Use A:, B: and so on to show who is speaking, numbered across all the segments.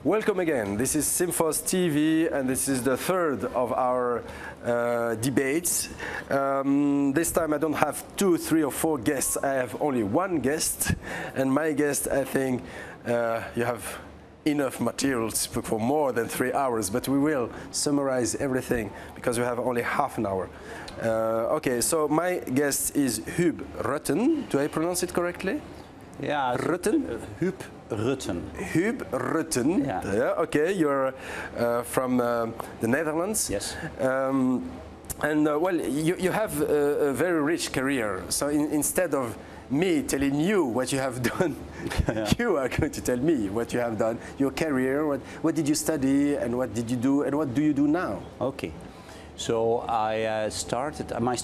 A: Welcome again. This is Symphos TV, and this is the third of our debates. This time I don't have 2, 3, or 4 guests. I have only one guest, and my guest, I think, you have enough materials for more than 3 hours, but we will summarize everything because we have only half an hour. Okay, so my guest is Huub RUTTEN. Do I pronounce it correctly?
B: Yeah,
A: RUTTEN?
B: Huub RUTTEN.
A: Huub RUTTEN. Yeah. Okay, you're from the Netherlands.
B: Yes.
A: Well, you have a very rich career. So instead of me telling you what you have done, you are going to tell me what you have done, your career, what did you study, and what did you do, and what do you do now?
B: Okay. So I started, my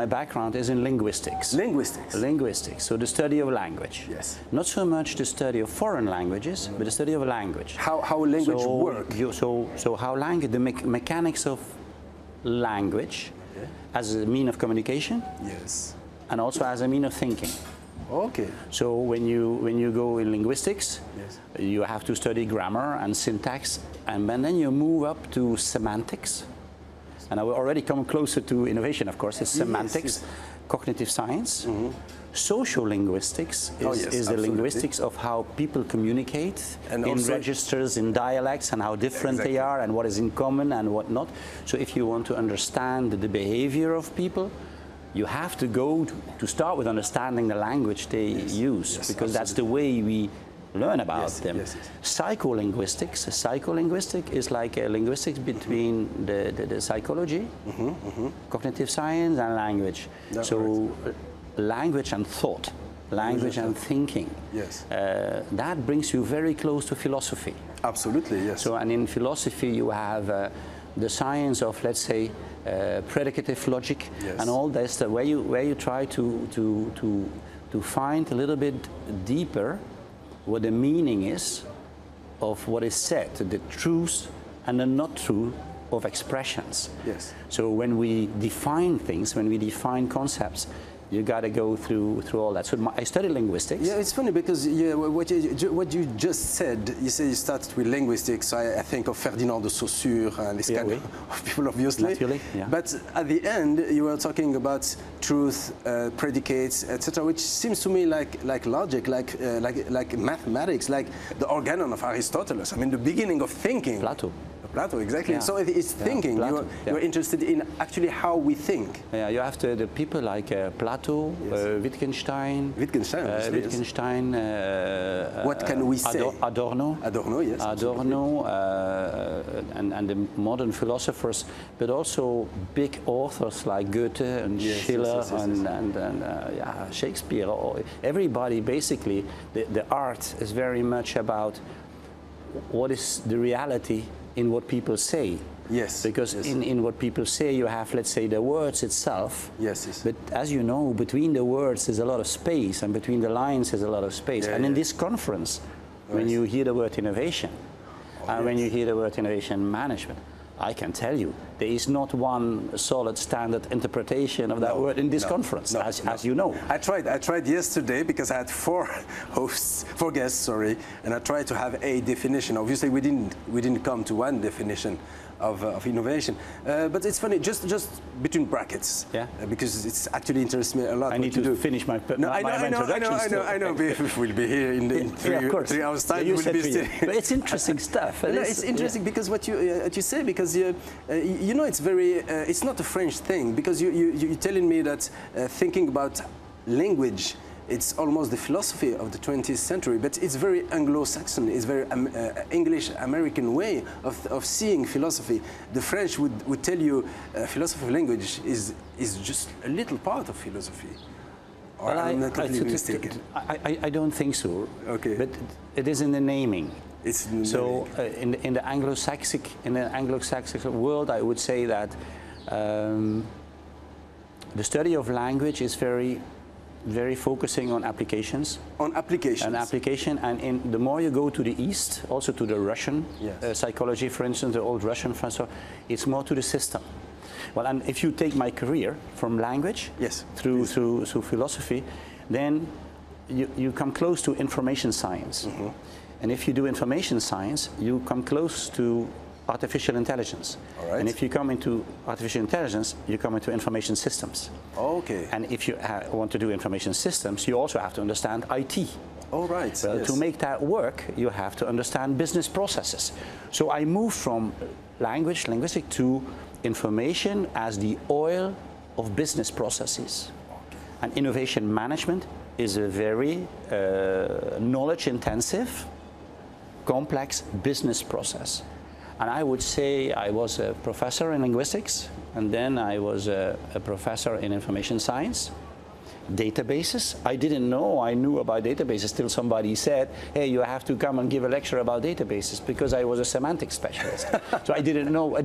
B: background is in linguistics.
A: Linguistics?
B: Linguistics, so the study of language.
A: Yes.
B: Not so much the study of foreign languages, but the study of language.
A: How language works?
B: So how language, the mechanics of language as a mean of communication.
A: Yes.
B: And also as a mean of thinking.
A: Okay.
B: So when you go in linguistics,
A: yes,
B: you have to study grammar and syntax, and then you move up to semantics. And I will already come closer to innovation, of course. It's semantics, yes. Cognitive science.
A: Mm-hmm.
B: Social linguistics is the linguistics of how people communicate and in registers, in dialects, and how different they are, and what is in common and what not. So if you want to understand the behavior of people, you have to go to start with understanding the language they use, because that's the way we learn about them. Psycholinguistic is like a linguistics between the psychology, cognitive science, and language. That's language and thought, language and thinking.
A: Yes.
B: That brings you very close to philosophy.
A: Absolutely, yes.
B: So, and in philosophy you have the science of, let's say, predicative logic, and all this, where you try to find a little bit deeper what the meaning is of what is said, the truth and the not true of expressions.
A: Yes.
B: So when we define things, when we define concepts, you got to go through all that. So I studied linguistics.
A: Yeah, it's funny because what you just said, you said you started with linguistics. So I think of Ferdinand de Saussure and this kind of people, obviously.
B: Naturally, yeah.
A: But at the end, you were talking about truth, predicates, etc., which seems to me like logic, like mathematics, like the organon of Aristotle. I mean, the beginning of thinking. Plato, exactly. Yeah. So it's thinking. You're interested in actually how we think.
B: Yeah, you have the people like Plato, Wittgenstein.
A: What can we say?
B: Adorno.
A: Adorno, yes.
B: Adorno, and the modern philosophers, but also big authors like Goethe and Schiller and Shakespeare. Everybody, basically, the art is very much about what is the reality in what people say.
A: Yes.
B: Because in what people say you have, let's say, the words itself.
A: Yes.
B: But as you know, between the words there's a lot of space, and between the lines there's a lot of space. And in this conference, when you hear the word innovation, and when you hear the word innovation management, I can tell you, there is not one solid standard interpretation of that word in this conference, as you know.
A: I tried yesterday because I had 4 guests, and I tried to have a definition. Obviously, we didn't come to one definition of innovation. But it's funny, just between brackets, because it's actually interests me a lot.
B: I need to finish my introduction.
A: I know. We'll be here in 3 hours' time.
B: You said but it's interesting stuff.
A: It's interesting because what you say, because you know, it's very it's not a French thing, because you're telling me that thinking about language, it's almost the philosophy of the 20th century, but it's very Anglo-Saxon, it's very English-American way of seeing philosophy. The French would tell you philosophy of language is just a little part of philosophy. Or I'm not completely mistaken.
B: I don't think so.
A: Okay.
B: But it is in the naming.
A: It's in the
B: so in the Anglo-Saxon world, I would say that the study of language is very focusing on applications.
A: On applications.
B: An application, and the more you go to the east, also to the Russian psychology, for instance, the old Russian philosophy, it's more to the system. Well, and if you take my career from language through philosophy, then you come close to information science. And if you do information science, you come close to artificial intelligence.
A: All right.
B: And if you come into artificial intelligence, you come into information systems.
A: Okay.
B: And if you want to do information systems, you also have to understand IT.
A: All right.
B: Well,
A: yes.
B: to make that work, you have to understand business processes. So I moved from linguistic to information as the oil of business processes.
A: Okay.
B: And innovation management is a very knowledge-intensive, complex business process. And I would say I was a professor in linguistics, and then I was a professor in information science. Databases. I didn't know I knew about databases till somebody said, hey, you have to come and give a lecture about databases, because I was a semantics specialist. So I didn't know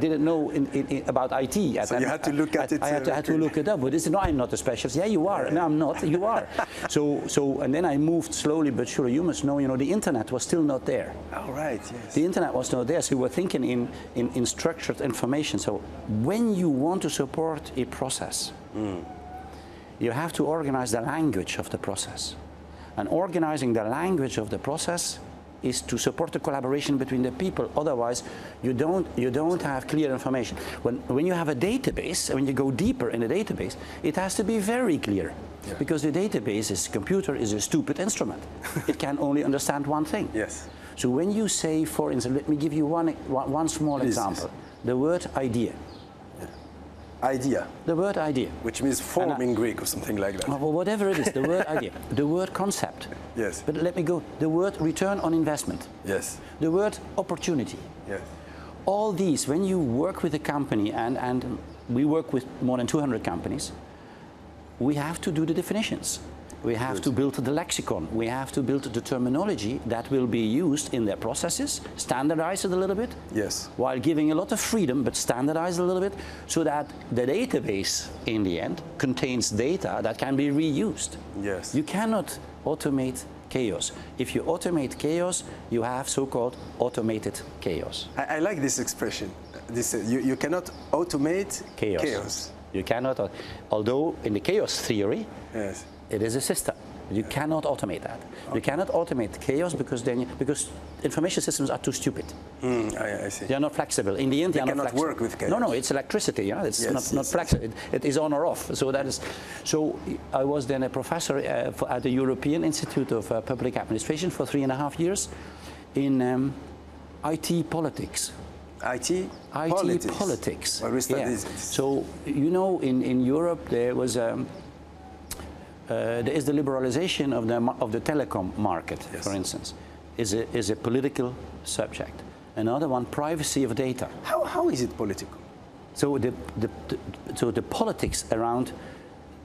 B: about IT.
A: So you had to look at it.
B: I had to look it up. But no, I'm not a specialist. Yeah, you are. No, I'm not. You are. And then I moved slowly but surely. You must know, the internet was still not there.
A: Oh, right, yes.
B: The internet was not there, so we were thinking in structured information. So when you want to support a process, you have to organize the language of the process. And organizing the language of the process is to support the collaboration between the people. Otherwise, you don't have clear information. When you have a database, when you go deeper in the database, it has to be very clear. Yeah. Because the computer is a stupid instrument. It can only understand one thing.
A: Yes.
B: So when you say, for instance, let me give you one small example. The word idea.
A: Idea.
B: The word idea.
A: Which means form in Greek or something like that.
B: Well, whatever it is, the word idea. The word concept.
A: Yes.
B: But let me go. The word return on investment.
A: Yes.
B: The word opportunity.
A: Yes.
B: All these, when you work with a company, and we work with more than 200 companies, we have to do the definitions. We have to build the lexicon. We have to build the terminology that will be used in their processes, standardize it a little bit,
A: yes,
B: while giving a lot of freedom, but standardize it a little bit, so that the database, in the end, contains data that can be reused.
A: Yes.
B: You cannot automate chaos. If you automate chaos, you have so-called automated chaos.
A: I like this expression. You cannot automate chaos.
B: You cannot, although in the chaos theory,
A: yes,
B: it is a system. You cannot automate that. Okay. You cannot automate chaos because information systems are too stupid.
A: I see.
B: They are not flexible. In the end, they are not flexible.
A: Work with chaos.
B: No, it's electricity. Yeah, it's not flexible. It is on or off. So that is. So I was then a professor at the European Institute of Public Administration for 3.5 years in IT politics.
A: IT politics.
B: Well, so in Europe there was. There is the liberalization of the telecom market, yes, for instance, is a political subject. Another one, privacy of data.
A: How is it political?
B: So the politics around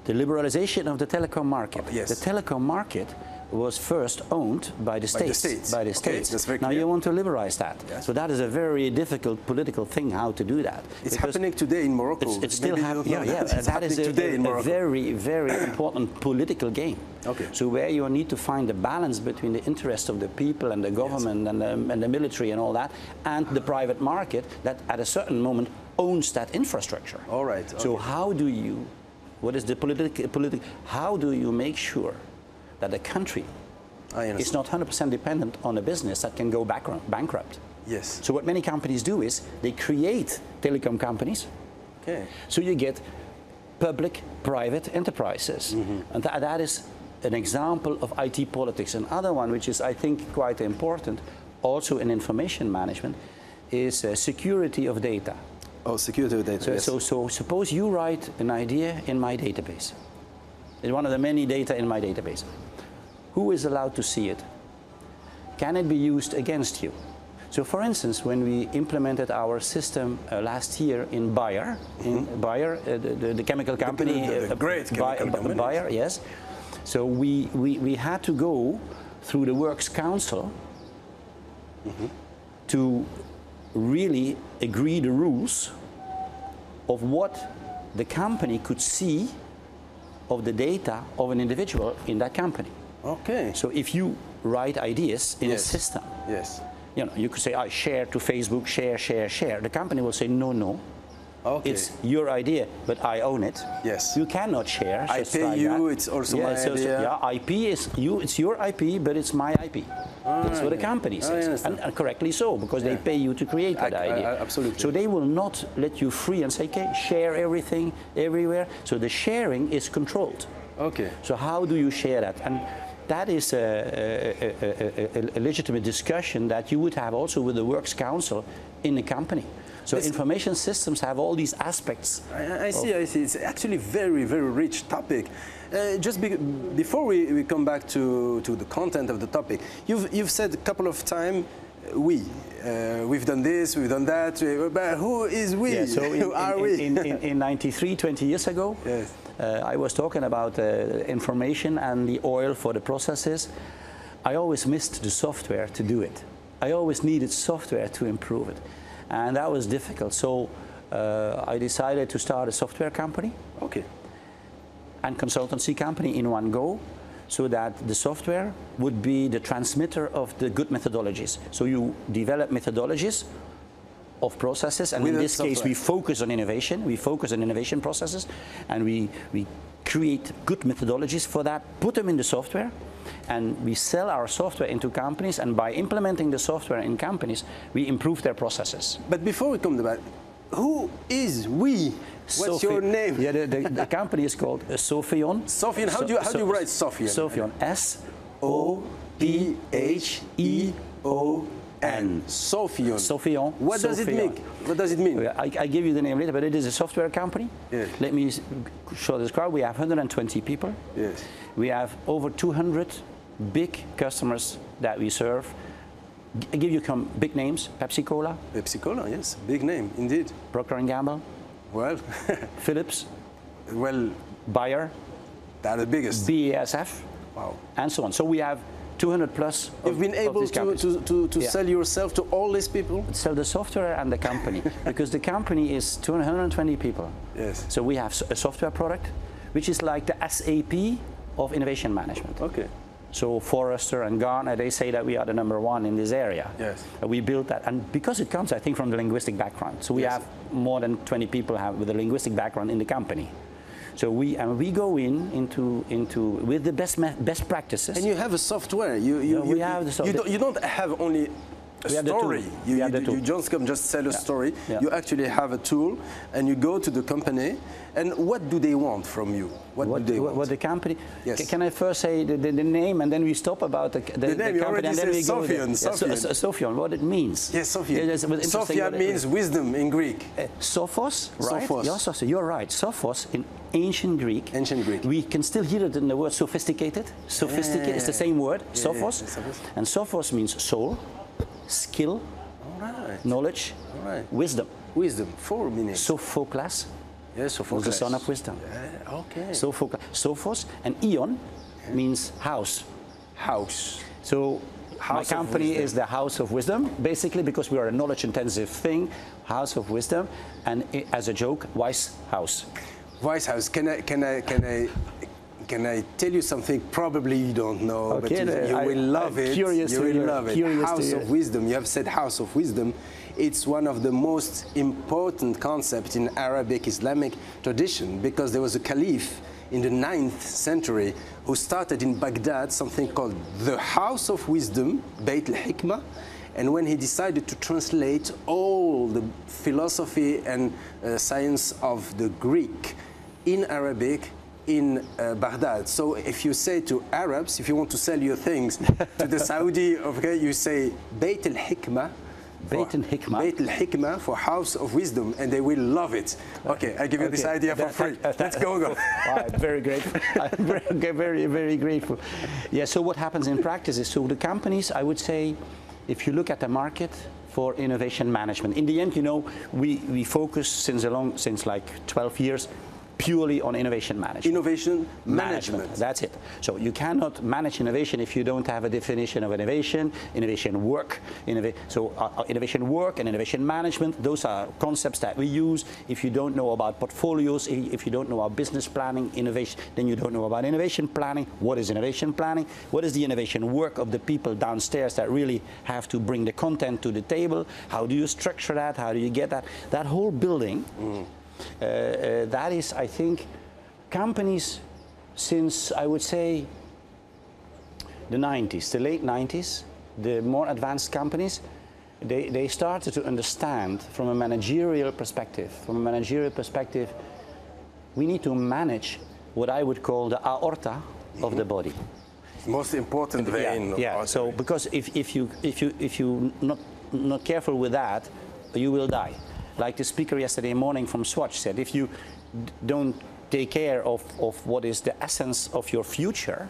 B: the liberalization of the telecom market.
A: Yes.
B: The telecom market was first owned by the states. By the states.
A: That's very
B: now
A: clear.
B: you want to liberalize that.
A: Yes.
B: So that is a very difficult political thing, how to do that.
A: It's happening today in Morocco.
B: It's still happening. Yeah. That is a very, very important political game.
A: Okay.
B: So where you need to find the balance between the interest of the people and the government, yes, and the military and all that, and the private market that at a certain moment owns that infrastructure.
A: All right. Okay.
B: So how do you, what is the political, how do you make sure that the country is not 100% dependent on a business that can go bankrupt?
A: Yes.
B: So what many companies do is they create telecom companies.
A: Okay.
B: So you get public-private enterprises. Mm-hmm. And that is an example of IT politics. Another one, which is, I think, quite important, also in information management, is security of data.
A: Oh, security of data, yes.
B: So suppose you write an idea in my database. It's one of the many data in my database. Who is allowed to see it? Can it be used against you? So for instance, when we implemented our system last year in Bayer, the chemical company,
A: the great chemical company,
B: Bayer, yes. So we had to go through the Works Council to really agree the rules of what the company could see of the data of an individual in that company.
A: Okay.
B: So if you write ideas in a system,
A: yes,
B: you could say, I share to Facebook, share. The company will say, no.
A: Okay.
B: It's your idea, but I own it.
A: Yes.
B: You cannot share.
A: I pay
B: like
A: you,
B: that.
A: it's also my idea.
B: Yeah, IP is you, it's your IP, but it's my IP. That's what the company says. And correctly so, because they pay you to create that idea.
A: Absolutely.
B: So they will not let you free and say, okay, share everything, everywhere. So the sharing is controlled.
A: Okay.
B: So how do you share that? And that is a legitimate discussion that you would have also with the Works Council in the company. So information systems have all these aspects.
A: I see. It's actually very, very rich topic. Before we come back to the content of the topic, you've said a couple of times, we've done this, we've done that, but who is we?
B: Yeah, so
A: who are we?
B: In 93, 20 years ago,
A: yes.
B: I was talking about information and the oil for the processes. I always missed the software to do it. I always needed software to improve it. And that was difficult. So I decided to start a software company.
A: Okay.
B: And consultancy company in one go, so that the software would be the transmitter of the good methodologies. So you develop methodologies of processes, and in this case we focus on innovation. We focus on innovation processes, and we create good methodologies for that, put them in the software, and we sell our software into companies, and by implementing the software in companies, we improve their processes.
A: But before we come to that, who is we? What's your name?
B: Yeah, the company is called Sophion.
A: Sophion, how do you write Sophion?
B: Sophion, S-O-P-H-E-O-N.
A: Sophion.
B: Sophion.
A: What does it mean? What does it mean?
B: I give you the name later, but it is a software company.
A: Yes.
B: Let me show this crowd. We have 120 people.
A: Yes.
B: We have over 200 big customers that we serve. I give you some big names: Pepsi Cola.
A: Pepsi Cola, yes, big name indeed.
B: Procter & Gamble.
A: Well,
B: Philips.
A: Well,
B: Bayer.
A: They're the biggest.
B: BASF.
A: Wow.
B: And so on. So we have 200 plus.
A: You've been able to sell yourself to all these people?
B: Sell the software and the company, because the company is 220 people.
A: Yes.
B: So we have a software product, which is like the SAP of innovation management.
A: Okay.
B: So Forrester and Gartner, they say that we are the #1 in this area.
A: Yes.
B: We built that, and because it comes, I think, from the linguistic background. So we have more than 20 people with a linguistic background in the company. So we go into with the best practices.
A: And you have a software. We have the software. You don't have only a story. You just sell a story.
B: Yeah.
A: You actually have a tool, and you go to the company. And what do they want from you? What do they want?
B: What the company?
A: Yes.
B: Can I first say the name, and then we stop about the
A: name? You
B: company, and then we go
A: Sophion.
B: Sophion, what it means.
A: Yes, Sophion. Sophia means wisdom in Greek.
B: Sophos, right?
A: Sophos.
B: Yes, you're right. Sophos in ancient Greek.
A: Ancient Greek.
B: We can still hear it in the word sophisticated. Sophisticated is the same word, Sophos. And Sophos means soul, skill, knowledge, wisdom.
A: Wisdom, 4 minutes.
B: Sophocles.
A: Yes, Sophocles.
B: The son of wisdom.
A: Yeah, okay.
B: Sophos, and Ion means house.
A: House.
B: So my company is the house of wisdom, basically, because we are a knowledge-intensive thing, house of wisdom, and as a joke, wise house.
A: Wise house. Can I tell you something probably you don't know,
B: okay,
A: but you will love it. You will love it. House of wisdom. You have said house of wisdom. It's one of the most important concepts in Arabic Islamic tradition, because there was a caliph in the 9th century who started in Baghdad something called the House of Wisdom, Beit al-Hikmah, and when he decided to translate all the philosophy and science of the Greek in Arabic in Baghdad. So if you say to Arabs, if you want to sell your things to the Saudi, okay, you say Beit al-Hikmah,
B: Beit
A: al-Hikmah for House of Wisdom, and they will love it. Okay, I give you this idea for free. Let's go.
B: I'm very grateful. I'm very, very grateful. Yeah, so what happens in practice is, so the companies, I would say, if you look at the market for innovation management, in the end, you know, we focus since like 12 years purely on innovation management.
A: Innovation management.
B: That's it. So you cannot manage innovation if you don't have a definition of innovation, innovation work. Innovation work and innovation management, those are concepts that we use. If you don't know about portfolios, if you don't know about business planning, innovation, then you don't know about innovation planning. What is innovation planning? What is the innovation work of the people downstairs that really have to bring the content to the table? How do you structure that? How do you get that? That whole building, that is, I think, companies since, I would say, the 90s, the late 90s, the more advanced companies, they started to understand from a managerial perspective. From a managerial perspective, we need to manage what I would call the aorta of the body.
A: Most important vein.
B: Yeah. So because if you not careful with that, you will die. Like the speaker yesterday morning from Swatch said, if you don't take care of what is the essence of your future,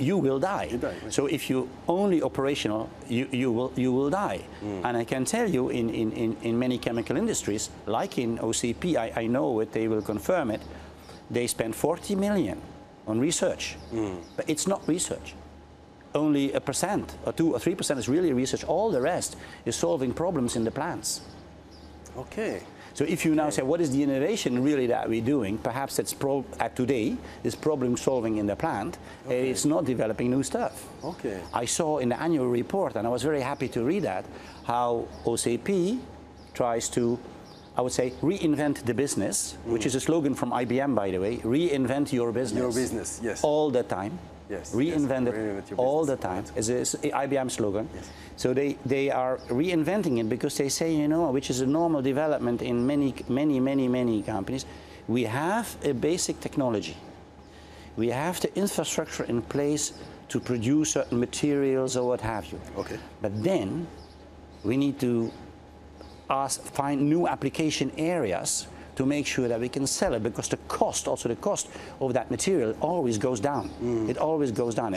B: you will die.
A: You die.
B: So if you only operational, you will die. And I can tell you, in many chemical industries, like in OCP, I know it. They will confirm it. They spend 40 million on research, but it's not research. Only 1% or 2 or 3% is really research. All the rest is solving problems in the plants.
A: Okay.
B: So if you now say, what is the innovation really that we're doing? Perhaps it's today is problem solving in the plant. Okay. It's not developing new stuff.
A: Okay.
B: I saw in the annual report, and I was very happy to read that, how OCP tries to, I would say, reinvent the business, which is a slogan from IBM, by the way. Reinvent your business.
A: Your business, yes.
B: All the time.
A: Yes.
B: Reinvent it
A: reinvent
B: all the time. It's an IBM slogan. Yes. So they are reinventing it because they say, you know, which is a normal development in many companies. We have a basic technology. We have the infrastructure in place to produce certain materials or what have you.
A: Okay.
B: But then we need to find new application areas to make sure that we can sell it, because the cost of that material always goes down. It always goes down.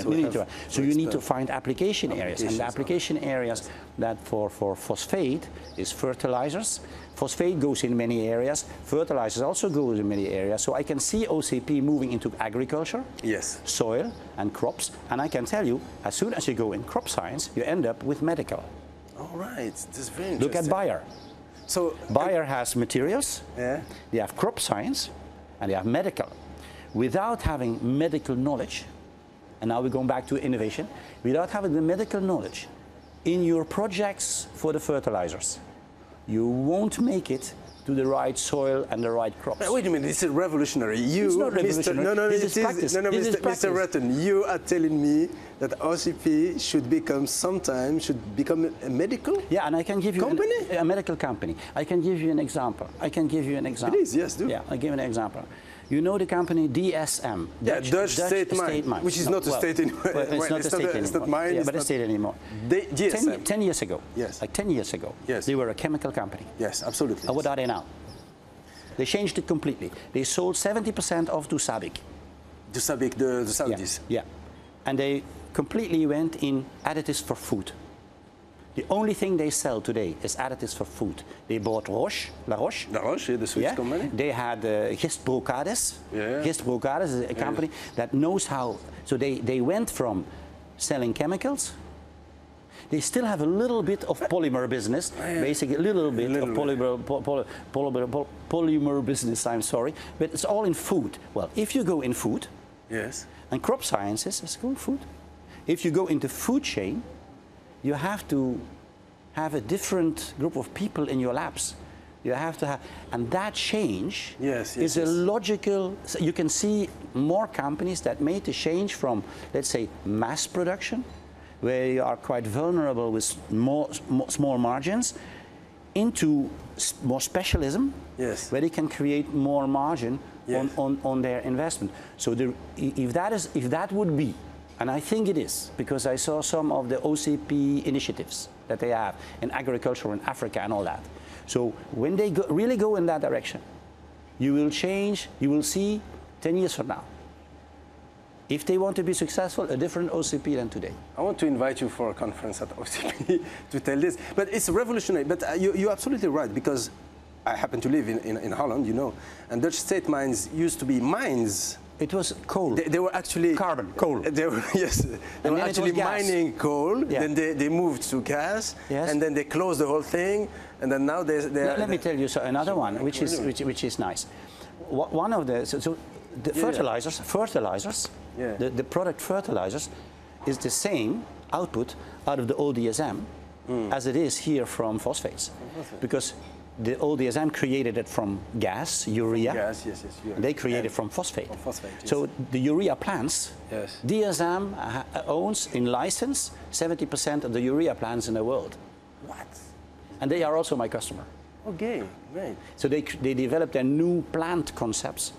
B: So you need to find application areas. And the application areas that for phosphate is fertilizers. Phosphate goes in many areas. Fertilizers also goes in many areas. So I can see OCP moving into agriculture,
A: yes,
B: soil and crops. And I can tell you, as soon as you go in crop science, you end up with medical.
A: All right, this is very interesting.
B: Look at Bayer.
A: So
B: Bayer has materials, they have crop science, and they have medical. Without having medical knowledge, and now we're going back to innovation, without having the medical knowledge in your projects for the fertilizers, you won't make it to the right soil and the right crops.
A: Wait a minute, this is revolutionary.
B: It's not revolutionary.
A: This is practice. Mr. Rutten, you are telling me that OCP should become a medical
B: Yeah, and I can give you
A: company?
B: a medical company. I can give you an example.
A: Please, yes, do.
B: Yeah, I'll give you an example. You know the company DSM?
A: Dutch State Mine, which is not a state anymore.
B: Well, it's not a state anymore.
A: It's not mine.
B: Yeah, but a state anymore.
A: DSM.
B: 10 years ago,
A: yes.
B: like 10 years ago,
A: yes,
B: they were a chemical company.
A: Yes, absolutely.
B: And what are they now? They changed it completely. They sold 70% off to SABIC.
A: To SABIC, the Saudis.
B: Yeah. And they completely went in additives for food. The only thing they sell today is additives for food. They bought La Roche,
A: the Swiss company.
B: They had Gist Brocades.
A: Yeah.
B: Gist Brocades is a company that knows how. So they went from selling chemicals. They still have a little bit of polymer business, basically a little bit of polymer business, I'm sorry, but it's all in food. Well, if you go in food,
A: yes,
B: and crop sciences is good food. If you go into food chain, you have to have a different group of people in your labs. You have to have, and that change is a logical. You can see more companies that made the change from, let's say, mass production, where you are quite vulnerable with small margins, into more specialism, where they can create more margin on their investment. So if that would be, and I think it is, because I saw some of the OCP initiatives that they have in agriculture in Africa and all that. So when they really go in that direction, you will change, you will see 10 years from now, if they want to be successful, a different OCP than today.
A: I want to invite you for a conference at OCP to tell this. But it's revolutionary. But you're absolutely right, because I happen to live in Holland, you know, and Dutch state mines used to be mines.
B: It was coal.
A: They were actually
B: carbon, coal.
A: They were, yes, they were actually mining coal. Yeah. Then they moved to gas, yes. And then they closed the whole thing, and then now they.
B: Let me tell you another one, which is nice. One of the the fertilizers, yeah. The product fertilizers, is the same output out of the old DSM as it is here from phosphates, because the old DSM created it from gas, urea.
A: Gas, yes, urea.
B: They created from phosphate.
A: From phosphate, yes.
B: So the urea plants,
A: yes.
B: DSM owns in license 70% of the urea plants in the world.
A: What?
B: And they are also my customer.
A: Okay, great.
B: So they developed their new plant concepts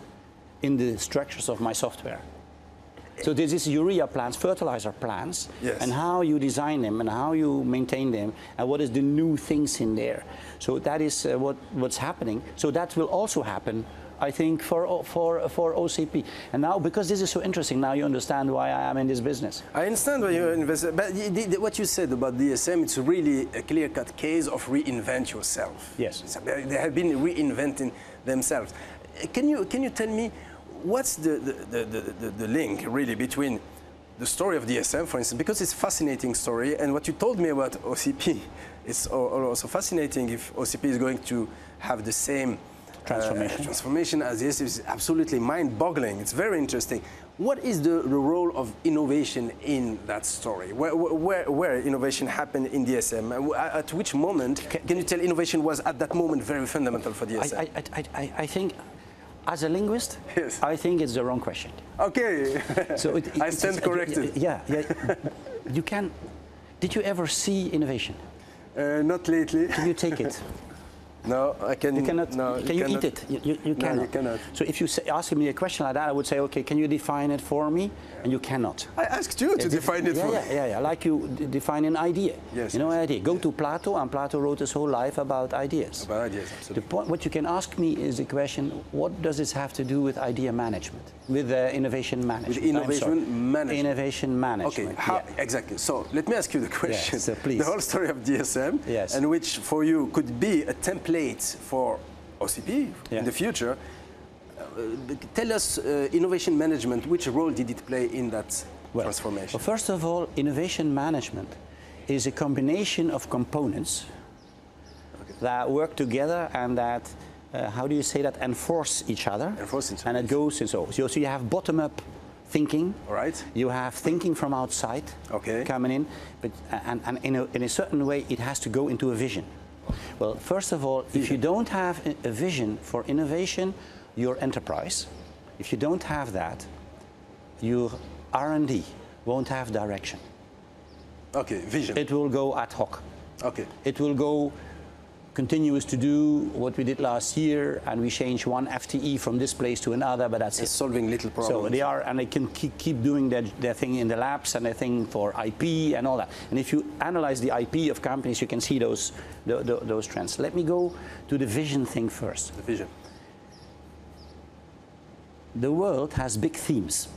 B: in the structures of my software. So this is urea plants, fertilizer plants, yes. And how you design them and how you maintain them and what is the new things in there. So that is what's happening. So that will also happen, I think, for OCP. And now, because this is so interesting, now you understand why I am in this business.
A: I understand why you're invested, but what you said about DSM, it's really a clear-cut case of reinvent yourself.
B: Yes.
A: So they have been reinventing themselves. Can you tell me, what's the link really between the story of DSM, for instance, because it's a fascinating story, and what you told me about OCP, it's also fascinating. If OCP is going to have the same transformation as this, is absolutely mind-boggling. It's very interesting. What is the role of innovation in that story? Where innovation happened in DSM? At which moment, can you tell innovation was at that moment very fundamental for DSM?
B: I think, as a linguist, yes. I think it's the wrong question.
A: Okay, so I stand corrected.
B: Yeah. You can. Did you ever see innovation?
A: Not lately.
B: Can you take it?
A: No, I can.
B: You cannot.
A: No,
B: can you eat it? You cannot.
A: No, you cannot.
B: So if you ask me a question like that, I would say, okay, can you define it for me? And you cannot.
A: I asked you to define it for me.
B: Yeah. Like you define an idea.
A: Yes.
B: You know, an idea. Go to Plato, and Plato wrote his whole life about ideas.
A: About ideas, absolutely.
B: The point, what you can ask me is the question: what does this have to do with idea management, with innovation management?
A: With innovation management.
B: Innovation management.
A: Okay. How exactly? So let me ask you the question.
B: Yes, so please.
A: The whole story of DSM,
B: yes.
A: And which for you could be a template for OCP in the future. Tell us, innovation management, which role did it play in that transformation?
B: Well, first of all, innovation management is a combination of components that work together and that, how do you say that, enforce each other.
A: Enforce each other.
B: And it goes in so you have bottom-up thinking.
A: All right.
B: You have thinking from outside coming in, but and in a certain way it has to go into a vision. Well, first of all, if you don't have a vision for innovation, your enterprise, if you don't have that, your R&D won't have direction.
A: Okay, vision.
B: It will go ad hoc.
A: Okay.
B: It will go continuous to do what we did last year, and we change one FTE from this place to another, but that's it.
A: Solving little problems.
B: So they are, and they can keep doing their thing in the labs and their thing for IP and all that. And if you analyze the IP of companies, you can see those trends. Let me go to the vision thing first.
A: The vision.
B: The world has big themes,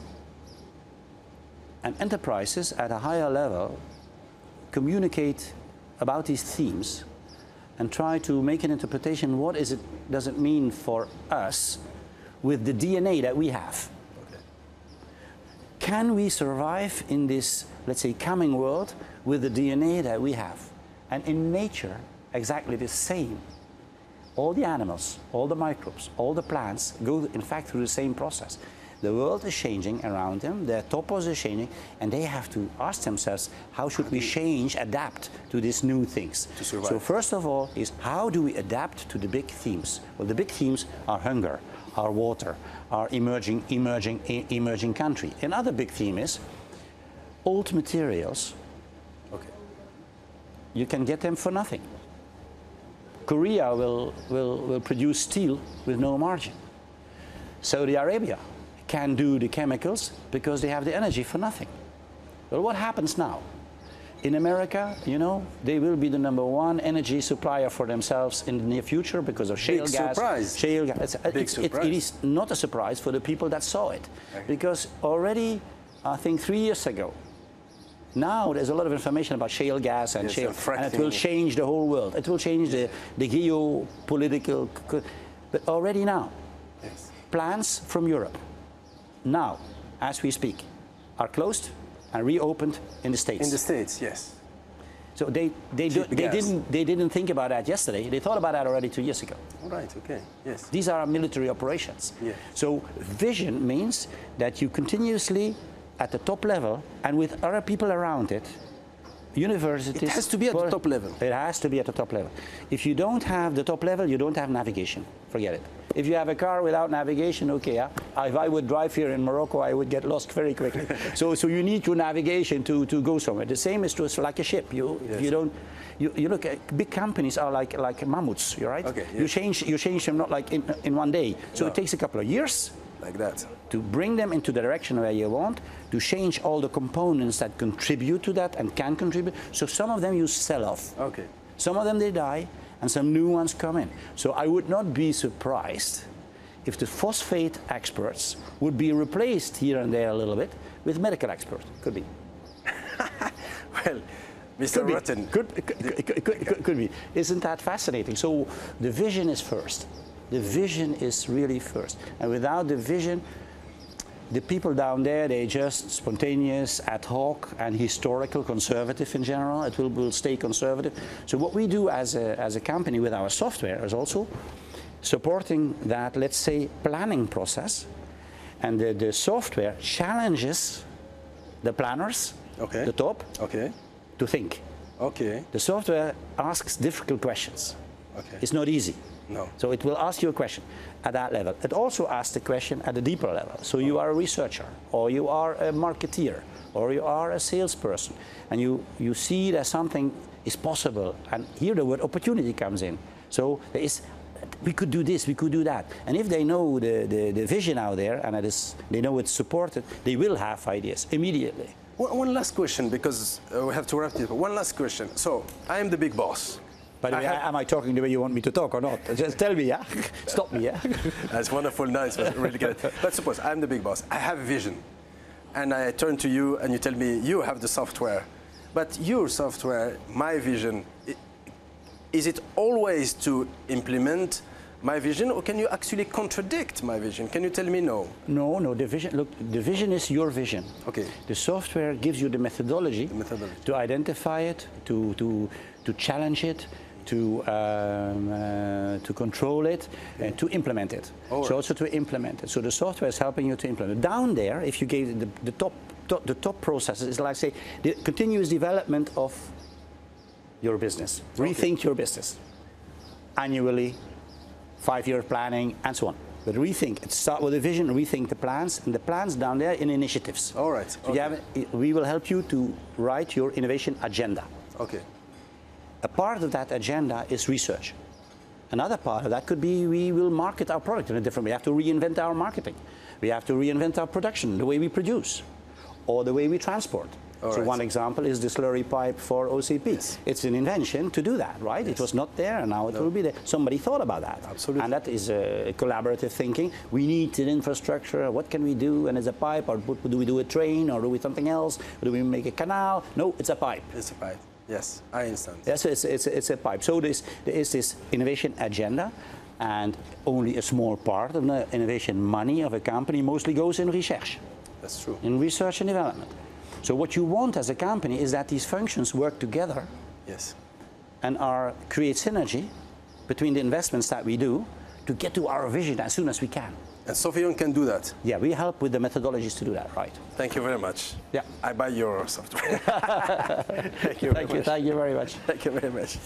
B: and enterprises at a higher level communicate about these themes and try to make an interpretation. What does it mean for us with the DNA that we have? Okay. Can we survive in this, let's say, coming world with the DNA that we have? And in nature, exactly the same. All the animals, all the microbes, all the plants go, in fact, through the same process. The world is changing around them, their topos is changing, and they have to ask themselves, how should we change, adapt to these new things?
A: To survive.
B: So first of all is, how do we adapt to the big themes? Well, the big themes are hunger, are water, are emerging country. Another big theme is old materials.
A: Okay.
B: You can get them for nothing. Korea will produce steel with no margin. Saudi Arabia can do the chemicals because they have the energy for nothing. Well, what happens now? In America, you know, they will be the #1 energy supplier for themselves in the near future because of shale gas.
A: Surprise.
B: Shale gas. It is not a surprise for the people that saw it. Okay. Because already, I think 3 years ago, Now there's a lot of information about shale gas and shale, and it will change the whole world. It will change the geopolitical, but already now, plants from Europe, now, as we speak, are closed and reopened in the States.
A: In the States, yes.
B: So they didn't think about that yesterday. They thought about that already 2 years ago.
A: All right, okay, yes.
B: These are military operations. Yeah. So vision means that you continuously, at the top level, and with other people around it, universities...
A: It has to be at the top level.
B: It has to be at the top level. If you don't have the top level, you don't have navigation. Forget it. If you have a car without navigation, okay, if I would drive here in Morocco, I would get lost very quickly. so you need your navigation to go somewhere. The same is like a ship. If you don't, you look at big companies are like mammoths, you're right? Okay, yes. You change them not like in one day. So it takes a couple of years.
A: Like that.
B: To bring them into the direction where you want, to change all the components that contribute to that and can contribute. So some of them you sell off.
A: Okay.
B: Some of them they die, and some new ones come in. So I would not be surprised if the phosphate experts would be replaced here and there a little bit with medical experts. Could be.
A: Well, Mr. Rutten.
B: Could be. Isn't that fascinating? So the vision is first. The vision is really first. And without the vision, the people down there, they're just spontaneous, ad hoc, and historical, conservative in general. It will stay conservative. So what we do as a company with our software is also supporting that, let's say, planning process. And the software challenges the planners, the top, to think. The software asks difficult questions. It's not easy. No. So it will ask you a question at that level. It also asks the question at a deeper level. So you are a researcher, or you are a marketeer, or you are a salesperson, and you see that something is possible, and here the word opportunity comes in. So there is, we could do this, we could do that. And if they know the vision out there, and they know it's supported, they will have ideas immediately.
A: One last question, because we have to wrap it up. One last question. So I am the big boss.
B: By the way, am I talking the way you want me to talk or not? Just tell me, yeah? Stop me, yeah?
A: That's wonderful, nice, really good. But suppose I'm the big boss. I have a vision. And I turn to you and you tell me, you have the software. But your software, my vision, is it always to implement my vision, or can you actually contradict my vision? Can you tell me no? No,
B: the vision, look, the vision is your vision.
A: Okay.
B: The software gives you the methodology, to identify it, to challenge it, to control it, and to implement it. So also to implement it. So the software is helping you to implement it. Down there, if you gave the top processes, is like, say, the continuous development of your business. Rethink your business annually, 5-year planning, and so on. But rethink. It starts with a vision, rethink the plans, and the plans down there in initiatives.
A: All right.
B: So we will help you to write your innovation agenda.
A: Okay.
B: A part of that agenda is research. Another part of that could be we will market our product in a different way. We have to reinvent our marketing. We have to reinvent our production, the way we produce, or the way we transport. So one example is the slurry pipe for OCP. Yes. It's an invention to do that, right? Yes. It was not there, and now it will be there. Somebody thought about that.
A: Absolutely.
B: And that is collaborative thinking. We need an infrastructure. What can we do? And it's a pipe, or do we do a train, or do we something else? Or do we make a canal? No, it's a pipe.
A: It's a pipe. Yes, I understand.
B: Yes, it's a pipe. So there is this innovation agenda, and only a small part of the innovation money of a company mostly goes in research.
A: That's true.
B: In research and development. So what you want as a company is that these functions work together.
A: Yes.
B: And create synergy between the investments that we do to get to our vision as soon as we can.
A: And Sofion can do that?
B: Yeah, we help with the methodologies to do that, right.
A: Thank you very much.
B: Yeah.
A: I buy your software.
B: Thank you very much.
A: Thank you very much.